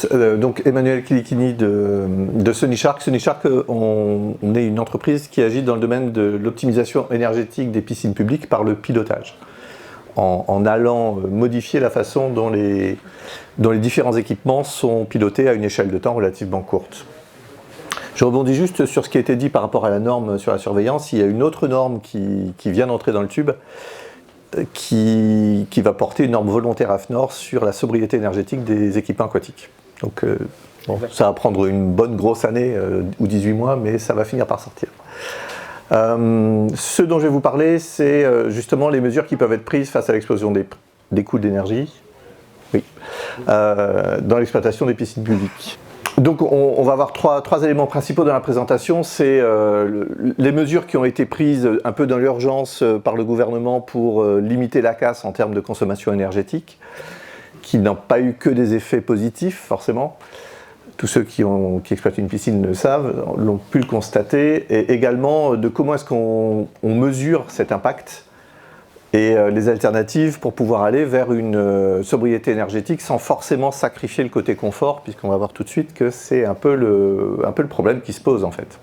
Donc Emmanuel Kilikini de Sony Shark. Sony Shark, on est une entreprise qui agit dans le domaine de l'optimisation énergétique des piscines publiques par le pilotage, en allant modifier la façon dont les différents équipements sont pilotés à une échelle de temps relativement courte. Je rebondis juste sur ce qui a été dit par rapport à la norme sur la surveillance. Il y a une autre norme qui vient d'entrer dans le tube, qui va porter une norme volontaire AFNOR sur la sobriété énergétique des équipements aquatiques. Donc bon, ça va prendre une bonne grosse année ou 18 mois, mais ça va finir par sortir. Ce dont je vais vous parler, c'est justement les mesures qui peuvent être prises face à l'explosion des coûts d'énergie, oui, dans l'exploitation des piscines publiques. Donc on va avoir trois éléments principaux dans la présentation. C'est les mesures qui ont été prises un peu dans l'urgence par le gouvernement pour limiter la casse en termes de consommation énergétique, qui n'ont pas eu que des effets positifs forcément. Tous ceux qui exploitent une piscine le savent, l'ont pu le constater, et également de comment est-ce qu'on mesure cet impact et les alternatives pour pouvoir aller vers une sobriété énergétique sans forcément sacrifier le côté confort, puisqu'on va voir tout de suite que c'est un peu le problème qui se pose en fait.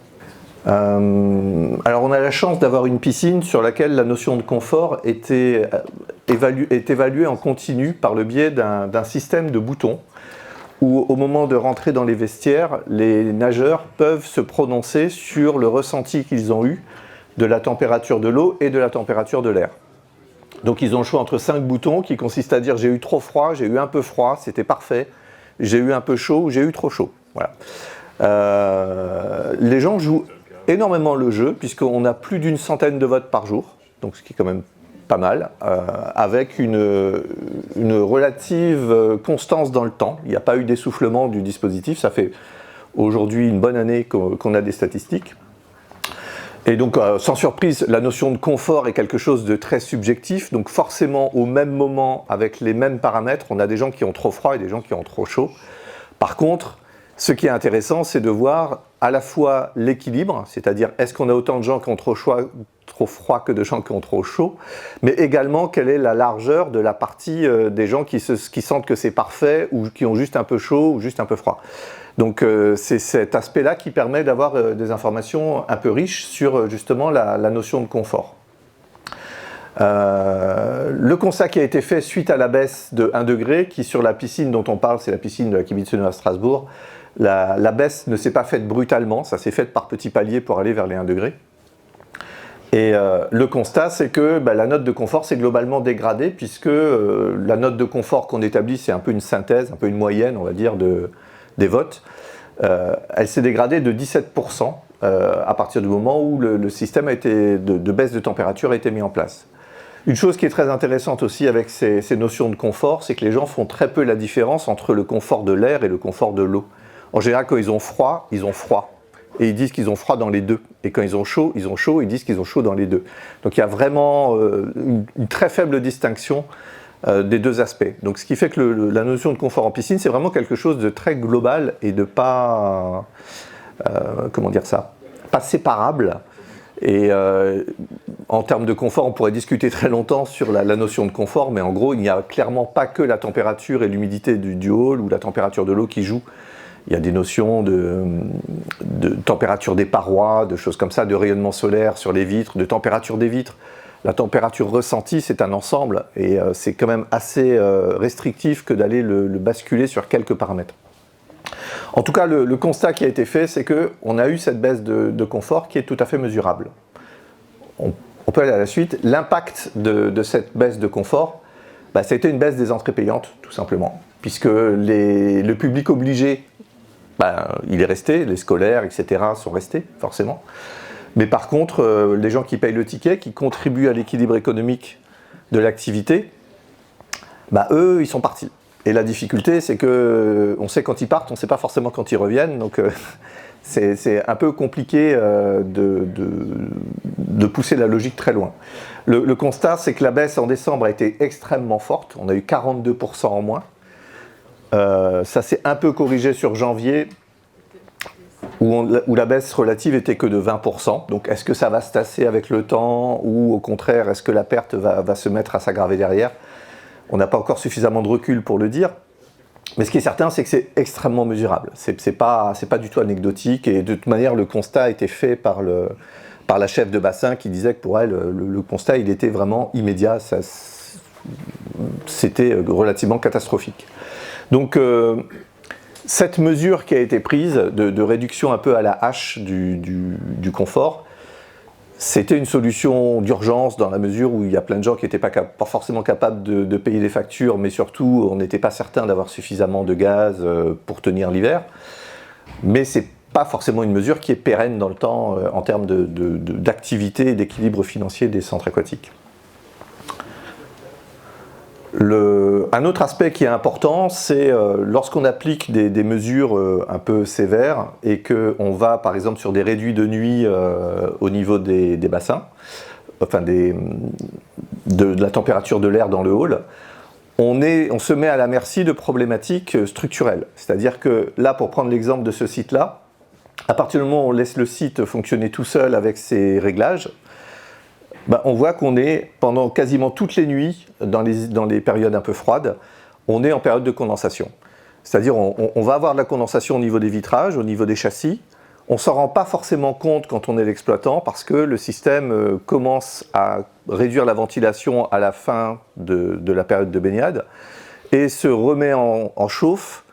Alors on a la chance d'avoir une piscine sur laquelle la notion de confort est évaluée en continu par le biais d'un système de boutons, où au moment de rentrer dans les vestiaires, les nageurs peuvent se prononcer sur le ressenti qu'ils ont eu de la température de l'eau et de la température de l'air. Donc ils ont le choix entre 5 boutons qui consistent à dire j'ai eu trop froid, j'ai eu un peu froid, c'était parfait, j'ai eu un peu chaud ou j'ai eu trop chaud. Voilà. Les gens jouent énormément le jeu puisqu'on a plus d'une centaine de votes par jour, donc ce qui est quand même pas mal, avec une relative constance dans le temps. Il n'y a pas eu d'essoufflement du dispositif, ça fait aujourd'hui une bonne année qu'on a des statistiques. Et donc, sans surprise, la notion de confort est quelque chose de très subjectif, donc forcément, au même moment, avec les mêmes paramètres, on a des gens qui ont trop froid et des gens qui ont trop chaud. Par contre, ce qui est intéressant, c'est de voir à la fois l'équilibre, c'est-à-dire est-ce qu'on a autant de gens qui ont trop froid que de gens qui ont trop chaud, mais également quelle est la largeur de la partie des gens qui sentent que c'est parfait ou qui ont juste un peu chaud ou juste un peu froid. Donc c'est cet aspect-là qui permet d'avoir des informations un peu riches sur justement la notion de confort. Le constat qui a été fait suite à la baisse de 1 degré, qui sur la piscine dont on parle, c'est la piscine de la Kiebitz à Strasbourg, la baisse ne s'est pas faite brutalement, ça s'est fait par petits paliers pour aller vers les 1 degré. Et le constat, c'est que la note de confort s'est globalement dégradée, puisque la note de confort qu'on établit, c'est un peu une synthèse, un peu une moyenne, on va dire, des votes. Elle s'est dégradée de 17% à partir du moment où le système de baisse de température a été mis en place. Une chose qui est très intéressante aussi avec ces notions de confort, c'est que les gens font très peu la différence entre le confort de l'air et le confort de l'eau. En général, quand ils ont froid, ils ont froid. Et ils disent qu'ils ont froid dans les deux. Et quand ils ont chaud, ils disent qu'ils ont chaud dans les deux. Donc il y a vraiment une très faible distinction des deux aspects. Donc ce qui fait que la notion de confort en piscine, c'est vraiment quelque chose de très global et de pas, comment dire ça, pas séparable. Et en termes de confort, on pourrait discuter très longtemps sur la notion de confort, mais en gros, il n'y a clairement pas que la température et l'humidité du hall ou la température de l'eau qui jouent. Il y a des notions de température des parois, de choses comme ça, de rayonnement solaire sur les vitres, de température des vitres. La température ressentie, c'est un ensemble et c'est quand même assez restrictif que d'aller le basculer sur quelques paramètres. En tout cas, le constat qui a été fait, c'est qu'on a eu cette baisse de confort qui est tout à fait mesurable. On peut aller à la suite. L'impact de cette baisse de confort, ça a été une baisse des entrées payantes, tout simplement, puisque le public obligé, il est resté, les scolaires, etc. sont restés, forcément. Mais par contre, les gens qui payent le ticket, qui contribuent à l'équilibre économique de l'activité, eux, ils sont partis. Et la difficulté, c'est qu'on sait quand ils partent, on ne sait pas forcément quand ils reviennent, donc c'est un peu compliqué de pousser la logique très loin. Le constat, c'est que la baisse en décembre a été extrêmement forte, on a eu 42% en moins. Ça s'est un peu corrigé sur janvier, où la baisse relative était que de 20%. Donc est-ce que ça va se tasser avec le temps, ou au contraire, est-ce que la perte va se mettre à s'aggraver derrière ? On n'a pas encore suffisamment de recul pour le dire. Mais ce qui est certain, c'est que c'est extrêmement mesurable. C'est pas du tout anecdotique, et de toute manière, le constat a été fait par la chef de bassin qui disait que pour elle, le constat, il était vraiment immédiat. C'était relativement catastrophique. Donc, cette mesure qui a été prise de réduction un peu à la hache du confort, c'était une solution d'urgence dans la mesure où il y a plein de gens qui n'étaient pas forcément capables de payer les factures, mais surtout on n'était pas certain d'avoir suffisamment de gaz pour tenir l'hiver. Mais ce n'est pas forcément une mesure qui est pérenne dans le temps en termes d'activité et d'équilibre financier des centres aquatiques. Un autre aspect qui est important, c'est lorsqu'on applique des mesures un peu sévères et qu'on va par exemple sur des réduits de nuit au niveau des bassins, enfin de la température de l'air dans le hall, on se met à la merci de problématiques structurelles. C'est-à-dire que là, pour prendre l'exemple de ce site-là, à partir du moment où on laisse le site fonctionner tout seul avec ses réglages, on voit qu'on est, pendant quasiment toutes les nuits, dans les périodes un peu froides, on est en période de condensation. C'est-à-dire on va avoir de la condensation au niveau des vitrages, au niveau des châssis. On ne s'en rend pas forcément compte quand on est l'exploitant parce que le système commence à réduire la ventilation à la fin de la période de baignade et se remet en chauffe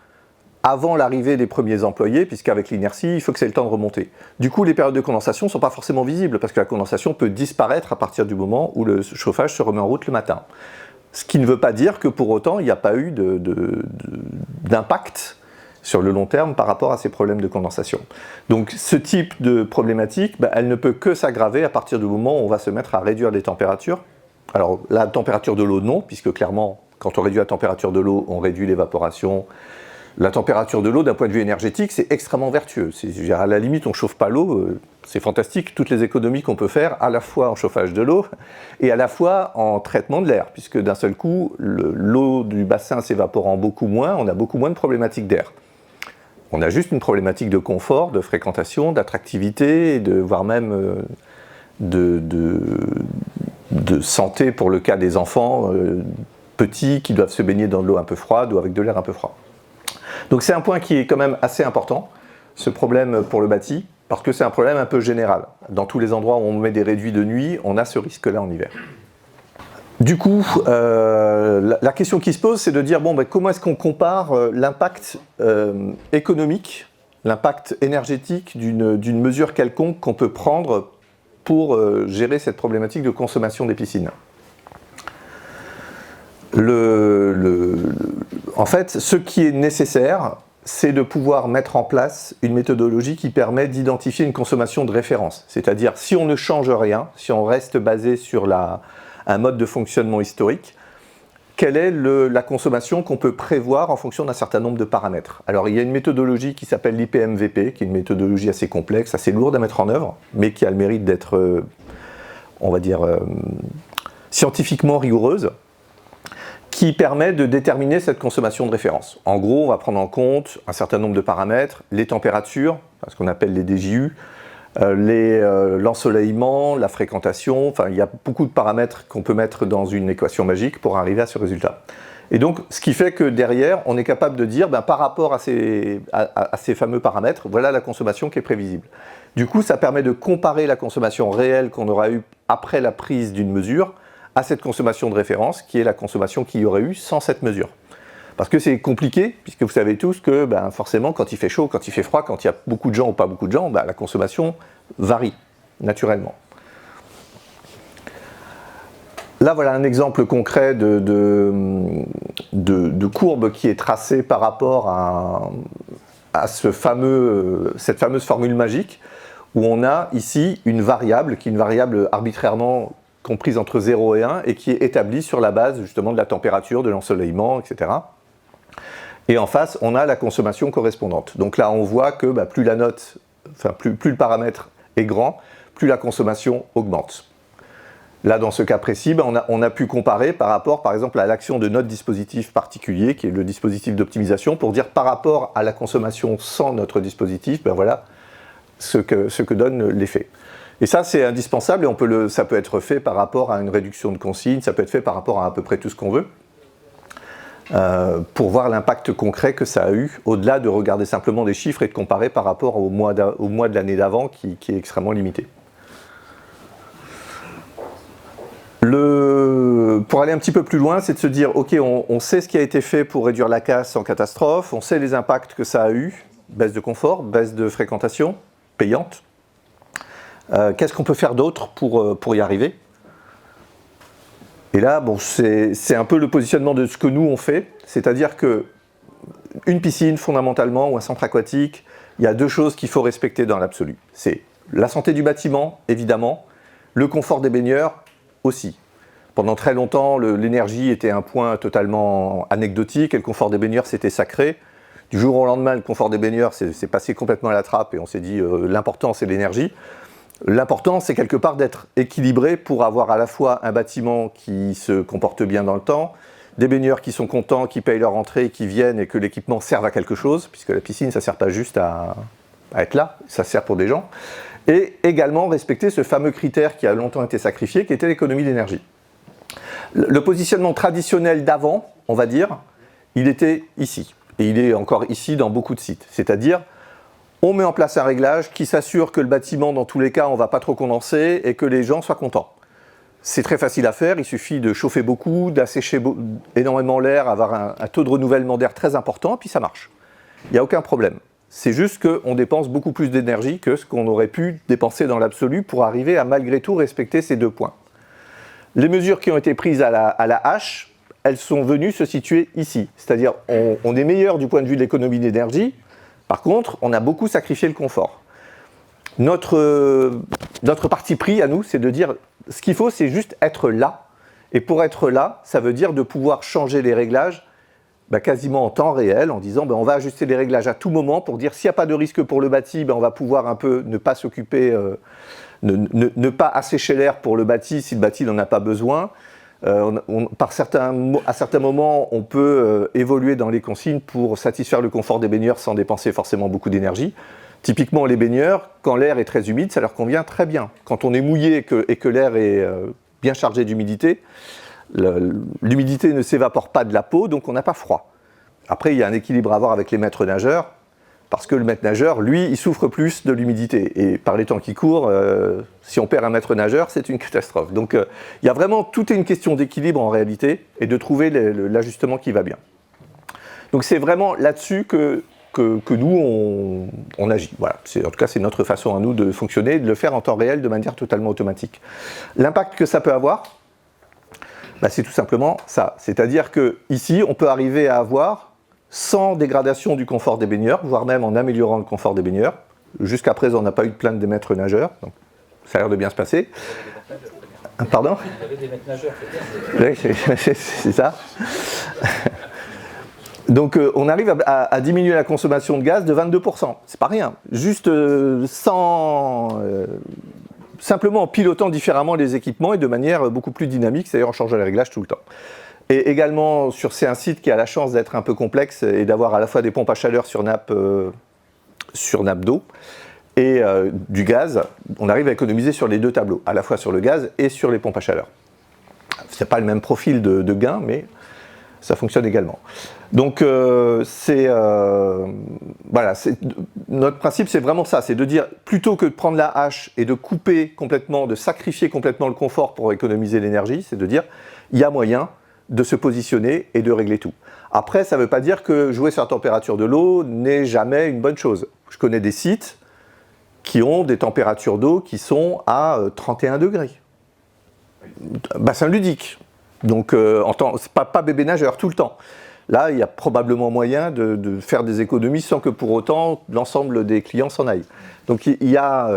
avant l'arrivée des premiers employés, puisqu'avec l'inertie, il faut que c'est le temps de remonter. Du coup, les périodes de condensation ne sont pas forcément visibles, parce que la condensation peut disparaître à partir du moment où le chauffage se remet en route le matin. Ce qui ne veut pas dire que pour autant, il n'y a pas eu d'impact sur le long terme par rapport à ces problèmes de condensation. Donc ce type de problématique, elle ne peut que s'aggraver à partir du moment où on va se mettre à réduire les températures. Alors la température de l'eau, non, puisque clairement, quand on réduit la température de l'eau, on réduit l'évaporation. La température de l'eau, d'un point de vue énergétique, c'est extrêmement vertueux. À la limite, on ne chauffe pas l'eau, c'est fantastique, toutes les économies qu'on peut faire, à la fois en chauffage de l'eau et à la fois en traitement de l'air, puisque d'un seul coup, l'eau du bassin s'évaporant beaucoup moins, on a beaucoup moins de problématiques d'air. On a juste une problématique de confort, de fréquentation, d'attractivité, voire même de santé pour le cas des enfants petits qui doivent se baigner dans de l'eau un peu froide ou avec de l'air un peu froid. Donc c'est un point qui est quand même assez important, ce problème pour le bâti, parce que c'est un problème un peu général. Dans tous les endroits où on met des réduits de nuit, on a ce risque-là en hiver. Du coup, la question qui se pose, c'est de dire, comment est-ce qu'on compare l'impact économique, l'impact énergétique d'une mesure quelconque qu'on peut prendre pour gérer cette problématique de consommation des piscines. En fait, ce qui est nécessaire, c'est de pouvoir mettre en place une méthodologie qui permet d'identifier une consommation de référence. C'est-à-dire, si on ne change rien, si on reste basé sur un mode de fonctionnement historique, quelle est la consommation qu'on peut prévoir en fonction d'un certain nombre de paramètres. Alors, il y a une méthodologie qui s'appelle l'IPMVP, qui est une méthodologie assez complexe, assez lourde à mettre en œuvre, mais qui a le mérite d'être, on va dire, scientifiquement rigoureuse, qui permet de déterminer cette consommation de référence. En gros, on va prendre en compte un certain nombre de paramètres, les températures, ce qu'on appelle les DJU, l'ensoleillement, la fréquentation, enfin il y a beaucoup de paramètres qu'on peut mettre dans une équation magique pour arriver à ce résultat. Et donc, ce qui fait que derrière, on est capable de dire, par rapport à ces fameux paramètres, voilà la consommation qui est prévisible. Du coup, ça permet de comparer la consommation réelle qu'on aura eue après la prise d'une mesure à cette consommation de référence, qui est la consommation qu'il y aurait eu sans cette mesure. Parce que c'est compliqué, puisque vous savez tous que forcément, quand il fait chaud, quand il fait froid, quand il y a beaucoup de gens ou pas beaucoup de gens, la consommation varie, naturellement. Là, voilà un exemple concret de courbe qui est tracée par rapport à cette fameuse formule magique, où on a ici une variable, qui est une variable arbitrairement comprise entre 0 et 1, et qui est établie sur la base justement de la température, de l'ensoleillement, etc. Et en face, on a la consommation correspondante. Donc là, on voit que plus le paramètre est grand, plus la consommation augmente. Là, dans ce cas précis, on a pu comparer par rapport, par exemple, à l'action de notre dispositif particulier, qui est le dispositif d'optimisation, pour dire par rapport à la consommation sans notre dispositif, voilà ce que donne l'effet. Et ça, c'est indispensable, et ça peut être fait par rapport à une réduction de consignes, ça peut être fait par rapport à peu près tout ce qu'on veut. pour voir l'impact concret que ça a eu, au-delà de regarder simplement des chiffres et de comparer par rapport au mois de l'année d'avant qui est extrêmement limité. Pour aller un petit peu plus loin, c'est de se dire, ok, on sait ce qui a été fait pour réduire la casse en catastrophe, on sait les impacts que ça a eu, baisse de confort, baisse de fréquentation, payante. Qu'est-ce qu'on peut faire d'autre pour y arriver? Et là, bon, c'est un peu le positionnement de ce que nous on fait, c'est-à-dire que une piscine fondamentalement ou un centre aquatique, il y a deux choses qu'il faut respecter dans l'absolu. C'est la santé du bâtiment, évidemment, le confort des baigneurs aussi. Pendant très longtemps, l'énergie était un point totalement anecdotique et le confort des baigneurs c'était sacré. Du jour au lendemain, le confort des baigneurs c'est passé complètement à la trappe et on s'est dit l'important c'est l'énergie. L'important, c'est quelque part d'être équilibré pour avoir à la fois un bâtiment qui se comporte bien dans le temps, des baigneurs qui sont contents, qui payent leur entrée, qui viennent et que l'équipement serve à quelque chose, puisque la piscine, ça ne sert pas juste à être là, ça sert pour des gens. Et également respecter ce fameux critère qui a longtemps été sacrifié, qui était l'économie d'énergie. Le positionnement traditionnel d'avant, on va dire, il était ici. Et il est encore ici dans beaucoup de sites. C'est-à-dire, on met en place un réglage qui s'assure que le bâtiment, dans tous les cas, on ne va pas trop condenser et que les gens soient contents. C'est très facile à faire, il suffit de chauffer beaucoup, d'assécher énormément l'air, avoir un taux de renouvellement d'air très important, et puis ça marche. Il n'y a aucun problème. C'est juste qu'on dépense beaucoup plus d'énergie que ce qu'on aurait pu dépenser dans l'absolu pour arriver à malgré tout respecter ces deux points. Les mesures qui ont été prises à la hache, elles sont venues se situer ici. C'est-à-dire, on est meilleur du point de vue de l'économie d'énergie. Par contre, on a beaucoup sacrifié le confort. Notre parti pris à nous, c'est de dire, ce qu'il faut, c'est juste être là. Et pour être là, ça veut dire de pouvoir changer les réglages quasiment en temps réel, en disant on va ajuster les réglages à tout moment pour dire s'il n'y a pas de risque pour le bâti, on va pouvoir un peu ne pas s'occuper, ne pas assécher l'air pour le bâti si le bâti n'en a pas besoin. À certains moments, on peut évoluer dans les consignes pour satisfaire le confort des baigneurs sans dépenser forcément beaucoup d'énergie. Typiquement, les baigneurs, quand l'air est très humide, ça leur convient très bien. Quand on est mouillé et que l'air est bien chargé d'humidité, l'humidité ne s'évapore pas de la peau, donc on n'a pas froid. Après, il y a un équilibre à avoir avec les maîtres nageurs, parce que le maître nageur, lui, il souffre plus de l'humidité. Et par les temps qui courent, si on perd un maître nageur, c'est une catastrophe. Donc il y a vraiment, tout est une question d'équilibre en réalité, et de trouver l'ajustement qui va bien. Donc c'est vraiment là-dessus que nous, on agit. Voilà. En tout cas, c'est notre façon à nous de fonctionner, de le faire en temps réel, de manière totalement automatique. L'impact que ça peut avoir, c'est tout simplement ça. C'est-à-dire qu'ici, on peut arriver à avoir, sans dégradation du confort des baigneurs, voire même en améliorant le confort des baigneurs. Jusqu'à présent, on n'a pas eu de plainte des maîtres nageurs, donc ça a l'air de bien se passer. Pardon ? Il y avait des maîtres nageurs, c'est ça. Donc on arrive à diminuer la consommation de gaz de 22%. C'est pas rien. Juste simplement en pilotant différemment les équipements et de manière beaucoup plus dynamique, c'est-à-dire en changeant les réglages tout le temps. Et également, c'est un site qui a la chance d'être un peu complexe et d'avoir à la fois des pompes à chaleur sur nappe d'eau et du gaz. On arrive à économiser sur les deux tableaux, à la fois sur le gaz et sur les pompes à chaleur. C'est pas le même profil de gain, mais ça fonctionne également. Donc notre principe, c'est vraiment ça, c'est de dire, plutôt que de prendre la hache et de couper complètement, de sacrifier complètement le confort pour économiser l'énergie, c'est de dire, il y a moyen de se positionner et de régler tout. Après, ça ne veut pas dire que jouer sur la température de l'eau n'est jamais une bonne chose. Je connais des sites qui ont des températures d'eau qui sont à 31 degrés. Bassin ludique. Donc, c'est pas bébé nageur tout le temps. Là, il y a probablement moyen de faire des économies sans que pour autant l'ensemble des clients s'en aillent. Donc, il y a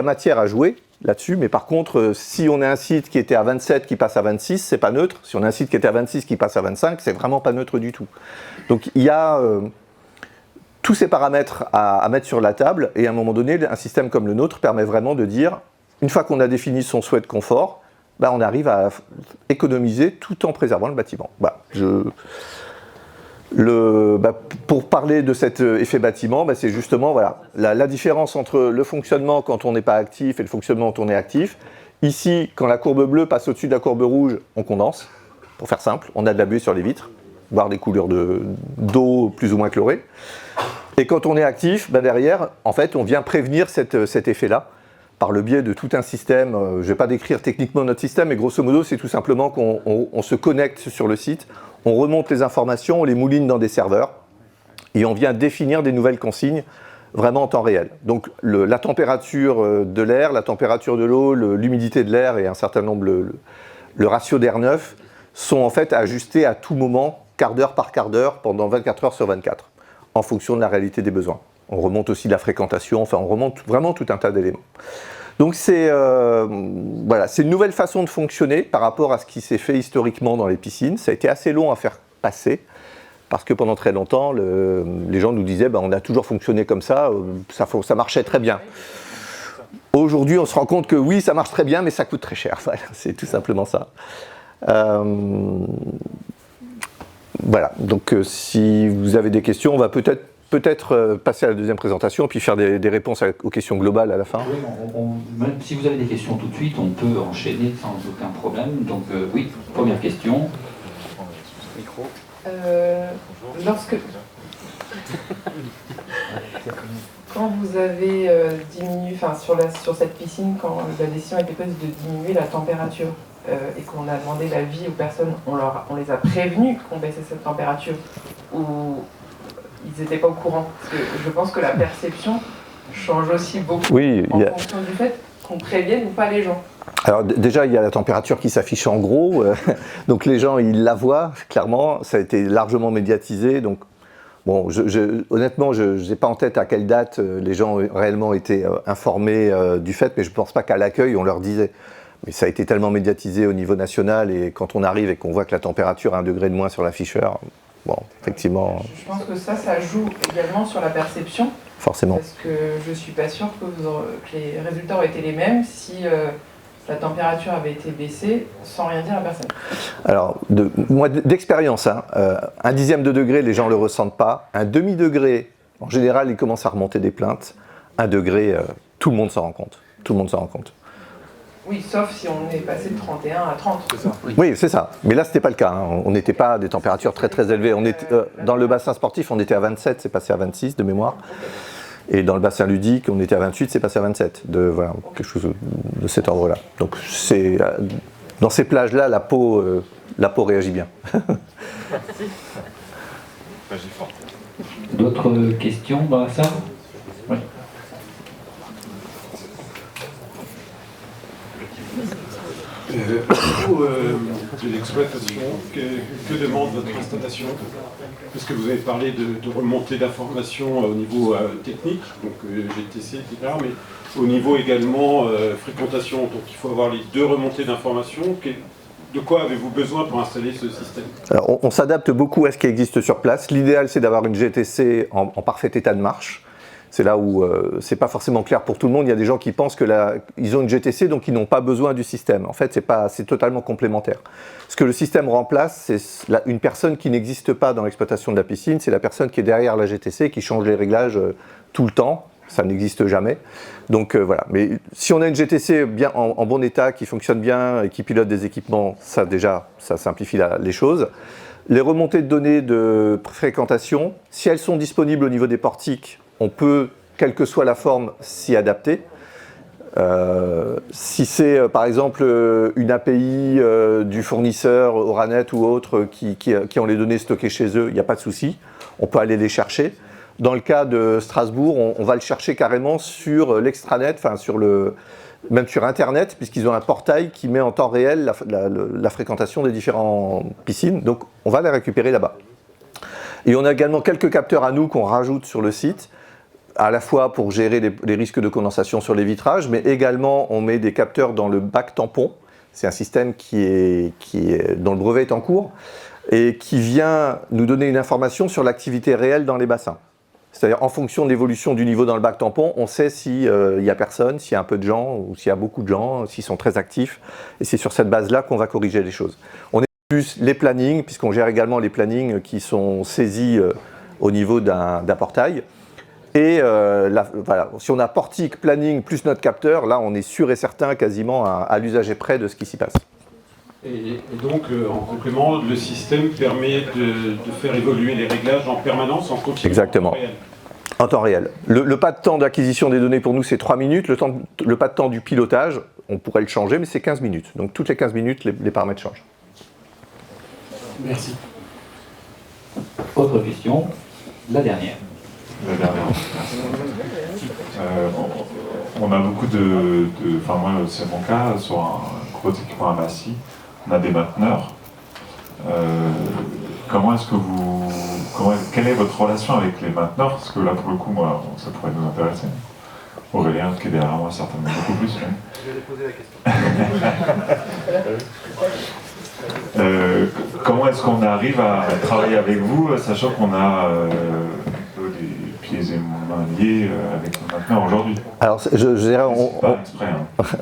matière à jouer là-dessus, mais par contre, si on a un site qui était à 27 qui passe à 26, c'est pas neutre. Si on a un site qui était à 26 qui passe à 25, c'est vraiment pas neutre du tout. Donc il y a tous ces paramètres à mettre sur la table, et à un moment donné, un système comme le nôtre permet vraiment de dire, une fois qu'on a défini son souhait de confort, on arrive à économiser tout en préservant le bâtiment. Pour parler de cet effet bâtiment, c'est justement la différence entre le fonctionnement quand on n'est pas actif et le fonctionnement quand on est actif. Ici, quand la courbe bleue passe au-dessus de la courbe rouge, on condense, pour faire simple, on a de la buée sur les vitres. voire des couleurs d'eau plus ou moins chlorée. Et quand on est actif, derrière, en fait, on vient prévenir cet effet-là par le biais de tout un système. Je ne vais pas décrire techniquement notre système, mais grosso modo, c'est tout simplement qu'on se connecte sur le site, on remonte les informations, on les mouline dans des serveurs, et on vient définir des nouvelles consignes vraiment en temps réel. Donc la température de l'air, la température de l'eau, l'humidité de l'air et un certain nombre, le ratio d'air neuf, sont en fait ajustés à tout moment, quart d'heure par quart d'heure, pendant 24 heures sur 24, en fonction de la réalité des besoins. On remonte aussi la fréquentation, enfin on remonte vraiment tout un tas d'éléments. Donc c'est voilà, une nouvelle façon de fonctionner par rapport à ce qui s'est fait historiquement dans les piscines. Ça a été assez long à faire passer, parce que pendant très longtemps, les gens nous disaient on a toujours fonctionné comme ça, ça marchait très bien. Aujourd'hui, on se rend compte que oui, ça marche très bien, mais ça coûte très cher. Voilà, c'est tout simplement ça. Voilà, donc si vous avez des questions, on va peut-être passer à la deuxième présentation, puis faire des réponses aux questions globales à la fin. Oui, même si vous avez des questions tout de suite, on peut enchaîner sans aucun problème. Donc oui, première question. Micro. Quand vous avez diminué, sur cette piscine, quand la décision a été prise de diminuer la température et qu'on a demandé l'avis aux personnes, on les a prévenus qu'on baissait cette température ou ils n'étaient pas au courant? Parce que je pense que la perception change aussi beaucoup fonction du fait qu'on prévienne ou pas les gens. Alors déjà, il y a la température qui s'affiche en gros, donc les gens ils la voient clairement, ça a été largement médiatisé, donc bon, honnêtement, je n'ai pas en tête à quelle date les gens ont réellement été informés du fait, mais je ne pense pas qu'à l'accueil on leur disait. Mais ça a été tellement médiatisé au niveau national, et quand on arrive et qu'on voit que la température a 1 degré de moins sur l'afficheur, bon, effectivement... Je pense que ça joue également sur la perception. Forcément. Parce que je ne suis pas sûre que les résultats auraient été les mêmes si la température avait été baissée sans rien dire à personne. Alors, moi d'expérience, hein, 1/10 de degré, les gens ne le ressentent pas. 1/2 degré, en général, ils commencent à remonter des plaintes. 1 degré, tout le monde s'en rend compte. Tout le monde s'en rend compte. Oui, sauf si on est passé de 31 à 30. C'est ça. Oui, c'est ça. Mais là, ce n'était pas le cas. Hein. On n'était pas à des températures très très élevées. On était, dans le bassin sportif, on était à 27, c'est passé à 26 de mémoire. Et dans le bassin ludique, on était à 28, c'est passé à 27. Voilà, quelque chose de cet ordre-là. Donc, dans ces plages-là, la peau réagit bien. D'autres questions dans la salle? Oui. Au niveau de l'exploitation, que demande votre installation? Parce que vous avez parlé de remontée d'informations au niveau technique, donc GTC, etc., mais au niveau également fréquentation, donc il faut avoir les deux remontées d'informations. De quoi avez-vous besoin pour installer ce système? Alors, on s'adapte beaucoup à ce qui existe sur place. L'idéal, c'est d'avoir une GTC en parfait état de marche. C'est là où c'est pas forcément clair pour tout le monde. Il y a des gens qui pensent qu'ils ont une GTC, donc ils n'ont pas besoin du système. En fait, c'est totalement complémentaire. Ce que le système remplace, c'est une personne qui n'existe pas dans l'exploitation de la piscine. C'est la personne qui est derrière la GTC, qui change les réglages tout le temps. Ça n'existe jamais. Donc voilà. Mais si on a une GTC bien en bon état, qui fonctionne bien et qui pilote des équipements, ça déjà, ça simplifie les choses. Les remontées de données de fréquentation, si elles sont disponibles au niveau des portiques, on peut, quelle que soit la forme, s'y adapter. Si c'est par exemple une API du fournisseur, Oranet ou autre, qui ont les données stockées chez eux, il n'y a pas de souci, on peut aller les chercher. Dans le cas de Strasbourg, on va le chercher carrément sur l'extranet, enfin même sur Internet, puisqu'ils ont un portail qui met en temps réel la fréquentation des différentes piscines, donc on va les récupérer là-bas. Et on a également quelques capteurs à nous qu'on rajoute sur le site, à la fois pour gérer les risques de condensation sur les vitrages, mais également on met des capteurs dans le bac tampon. C'est un système dont le brevet est en cours et qui vient nous donner une information sur l'activité réelle dans les bassins. C'est-à-dire en fonction de l'évolution du niveau dans le bac tampon, on sait s'il n'y a personne, s'il y a un peu de gens ou s'il y a beaucoup de gens, s'ils sont très actifs. Et c'est sur cette base-là qu'on va corriger les choses. On est plus les plannings, puisqu'on gère également les plannings qui sont saisis au niveau d'un portail. Et voilà, si on a portique, planning plus notre capteur, là on est sûr et certain quasiment à l'usager près de ce qui s'y passe. Et donc, en complément, le système permet de faire évoluer les réglages en permanence, en continu. Exactement. En temps réel. En temps réel. Le pas de temps d'acquisition des données pour nous, c'est 3 minutes. Le pas de temps du pilotage, on pourrait le changer, mais c'est 15 minutes. Donc toutes les 15 minutes, les paramètres changent. Merci. Autre question, la dernière. La dernière. On a beaucoup enfin moi c'est mon cas, sur un gros équipement à Massy, on a des mainteneurs. Quelle est votre relation avec les mainteneurs? Parce que là pour le coup, moi, ça pourrait nous intéresser. Aurélien qui est derrière moi certainement beaucoup plus. Mais... Je vais poser la question. Comment est-ce qu'on arrive à travailler avec vous, sachant qu'on a les pieds et mains liés avec nos mainteneurs aujourd'hui? Alors, je dirais,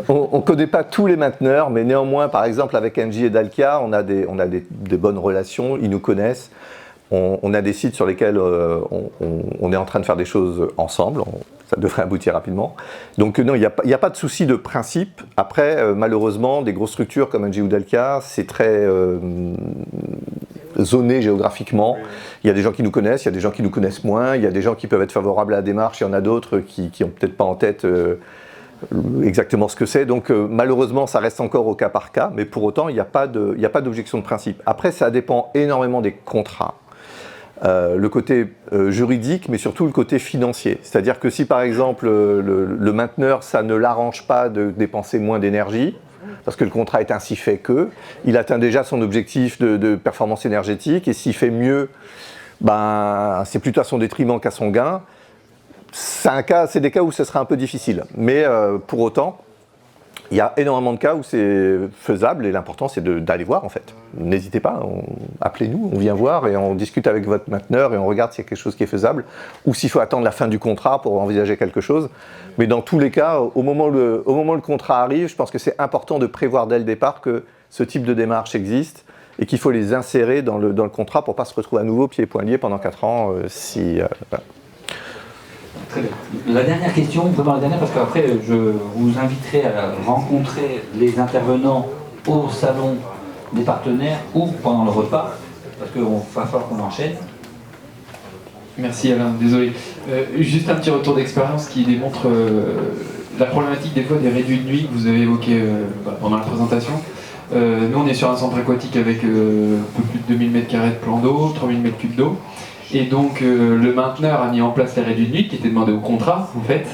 on ne connaît pas tous les mainteneurs, mais néanmoins, par exemple, avec Engie et Dalkia, on a des bonnes relations, ils nous connaissent. On a des sites sur lesquels on est en train de faire des choses ensemble. Ça devrait aboutir rapidement. Donc non, il n'y a pas de souci de principe. Après, malheureusement, des grosses structures comme Engie ou Dalkia, c'est très zoné géographiquement. Il y a des gens qui nous connaissent, il y a des gens qui nous connaissent moins, il y a des gens qui peuvent être favorables à la démarche, il y en a d'autres qui n'ont peut-être pas en tête exactement ce que c'est. Donc malheureusement, ça reste encore au cas par cas, mais pour autant, il n'y a pas d'objection de principe. Après, ça dépend énormément des contrats. Le côté juridique, mais surtout le côté financier. C'est-à-dire que si par exemple le mainteneur, ça ne l'arrange pas de dépenser moins d'énergie, parce que le contrat est ainsi fait qu'il atteint déjà son objectif de performance énergétique, et s'il fait mieux, ben, c'est plutôt à son détriment qu'à son gain. C'est des cas où ce sera un peu difficile. Mais pour autant, il y a énormément de cas où c'est faisable, et l'important c'est d'aller voir en fait. N'hésitez pas, appelez-nous, on vient voir et on discute avec votre mainteneur et on regarde s'il y a quelque chose qui est faisable, ou s'il faut attendre la fin du contrat pour envisager quelque chose. Mais dans tous les cas, au moment où le contrat arrive, je pense que c'est important de prévoir dès le départ que ce type de démarche existe et qu'il faut les insérer dans le contrat pour ne pas se retrouver à nouveau pieds et poings liés pendant 4 ans. Voilà. Très bien. La dernière question, vraiment la dernière, parce qu'après je vous inviterai à rencontrer les intervenants au salon des partenaires ou pendant le repas, parce qu'il va falloir qu'on enchaîne. Merci Alain, désolé. Juste un petit retour d'expérience qui démontre la problématique des fois des réduits de nuit que vous avez évoqué pendant la présentation. Nous on est sur un centre aquatique avec un peu plus de 2000 m² de plan d'eau, 3000 m³ d'eau. Et donc le mainteneur a mis en place les réduits de nuit qui étaient demandés au contrat en fait.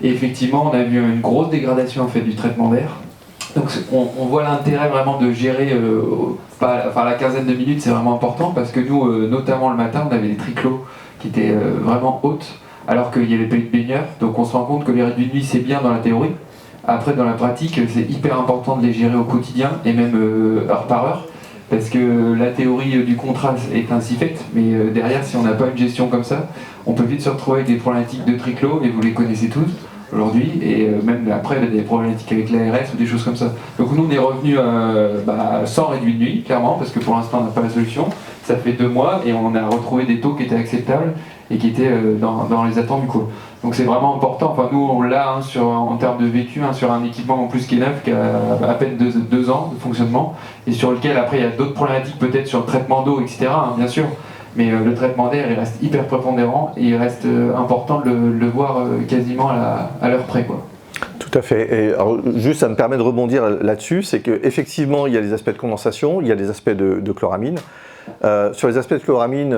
Et effectivement on a vu une grosse dégradation en fait du traitement d'air. Donc on voit l'intérêt vraiment de gérer, la quinzaine de minutes c'est vraiment important parce que nous, notamment le matin, on avait des triclos qui étaient vraiment hautes alors qu'il n'y avait pas eu de baigneurs. Donc on se rend compte que les réduits de nuit c'est bien dans la théorie. Après dans la pratique c'est hyper important de les gérer au quotidien et même heure par heure. Parce que la théorie du contrat est ainsi faite, mais derrière, si on n'a pas une gestion comme ça, on peut vite se retrouver avec des problématiques de triclos, et vous les connaissez tous aujourd'hui, et même après, des problématiques avec l'ARS ou des choses comme ça. Donc nous, on est revenu sans réduit de nuit, clairement, parce que pour l'instant, on n'a pas la solution. Ça fait 2 mois, et on a retrouvé des taux qui étaient acceptables, et qui étaient dans les attendus, quoi. Donc c'est vraiment important, enfin nous on l'a en termes de vécu, sur un équipement en plus qui est neuf, qui a à peine 2 ans de fonctionnement, et sur lequel après il y a d'autres problématiques peut-être sur le traitement d'eau, etc. Bien sûr, mais le traitement d'air il reste hyper prépondérant, et il reste important de le voir quasiment à l'heure près, quoi. Tout à fait. Et alors, juste ça me permet de rebondir là-dessus, c'est qu'effectivement il y a les aspects de condensation, il y a les aspects de chloramine. Sur les aspects de chloramine,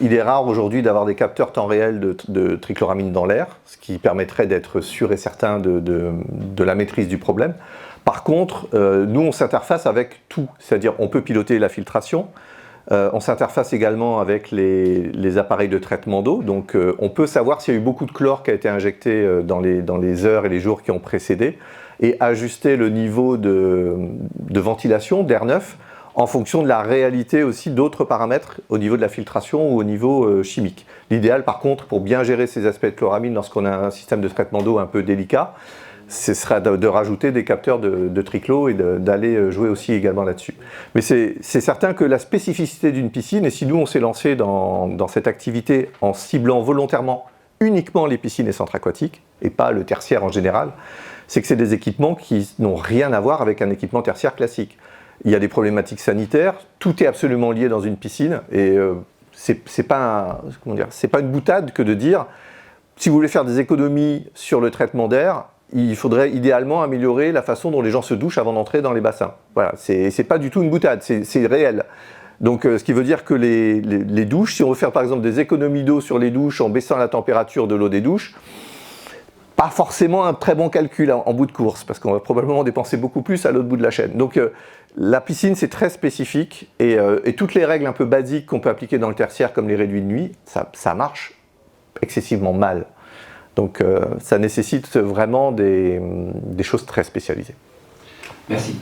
il est rare aujourd'hui d'avoir des capteurs temps réel de trichloramine dans l'air, ce qui permettrait d'être sûr et certain de la maîtrise du problème. Par contre, nous on s'interface avec tout, c'est-à-dire on peut piloter la filtration, on s'interface également avec les appareils de traitement d'eau, donc on peut savoir s'il y a eu beaucoup de chlore qui a été injecté dans les heures et les jours qui ont précédé, et ajuster le niveau de ventilation d'air neuf en fonction de la réalité aussi d'autres paramètres au niveau de la filtration ou au niveau chimique. L'idéal par contre, pour bien gérer ces aspects de chloramine lorsqu'on a un système de traitement d'eau un peu délicat, ce serait de rajouter des capteurs de triclo et d'aller jouer aussi également là-dessus. Mais c'est certain que la spécificité d'une piscine, et si nous on s'est lancé dans cette activité en ciblant volontairement uniquement les piscines et centres aquatiques, et pas le tertiaire en général, c'est que c'est des équipements qui n'ont rien à voir avec un équipement tertiaire classique. il y a des problématiques sanitaires, tout est absolument lié dans une piscine, et c'est pas une boutade que de dire, si vous voulez faire des économies sur le traitement d'air, il faudrait idéalement améliorer la façon dont les gens se douchent avant d'entrer dans les bassins. Voilà, c'est pas du tout une boutade, c'est réel. Donc ce qui veut dire que les douches, si on veut faire par exemple des économies d'eau sur les douches en baissant la température de l'eau des douches, pas forcément un très bon calcul en bout de course, parce qu'on va probablement dépenser beaucoup plus à l'autre bout de la chaîne. Donc la piscine, c'est très spécifique, et toutes les règles un peu basiques qu'on peut appliquer dans le tertiaire, comme les réduits de nuit, ça marche excessivement mal. Donc ça nécessite vraiment des choses très spécialisées. Merci.